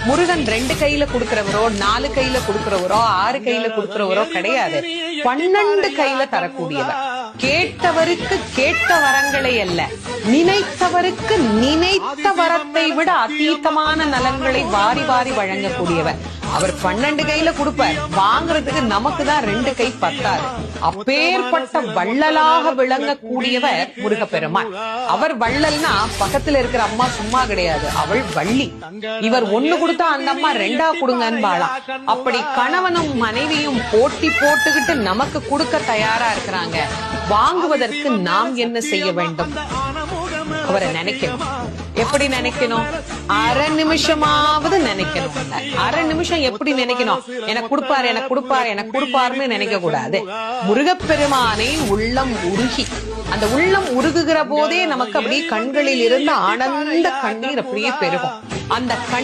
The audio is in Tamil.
முருகன் 2 கையில கொடுக்கிறவரோ 4 கையில கொடுக்கிறவரோ 6 கையில கொடுக்கிறவரோ கிடையாது. 12 கையில தரக்கூடியவர். கேட்டவருக்கு கேட்ட வரங்களை அல்ல, நினைத்தவருக்கு நினைத்த வரத்தை விட அதீதமான நலன்களை வாரி வாரி வழங்கக்கூடியவர். அவர் 12 கையில கொடுப்பார், வாங்குறதுக்கு நமக்கு தான் 2 கை பத்தாது. அப்பேற்பட்ட வள்ளலாக விளங்கக்கூடியவர் முருகப்பெருமான். அவர் வள்ளல்னா பக்கத்துல இருக்கிற அம்மா சும்மா கிடையாது, அவள் வள்ளி. இவர் 1 கொடுத்தா அந்த அம்மா 2 கொடுங்கன்னு வாழாம். அப்படி கணவனும் மனைவியும் போட்டி போட்டுக்கிட்டு நமக்கு கொடுக்க தயாரா இருக்கிறாங்க. வாங்குவதற்கு நாம் என்ன செய்ய வேண்டும்? அவரை நினைக்கணும். எப்படி நினைக்கணும்? அரை நிமிஷமாவது நினைக்கணும். அரை நிமிஷம் எப்படி நினைக்கணும்? எனக்கு கொடுப்பாரு, எனக்கு கொடுப்பாரு, எனக்கு கொடுப்பாருன்னு நினைக்க கூடாது. முருகப்பெருமானை உள்ளம் உருகி, அந்த உள்ளம் உருகுகிற போதே நமக்கு அப்படியே கண்களில் இருந்து ஆனந்த கண்ணீர் அப்படியே பெருகும். அந்த கண்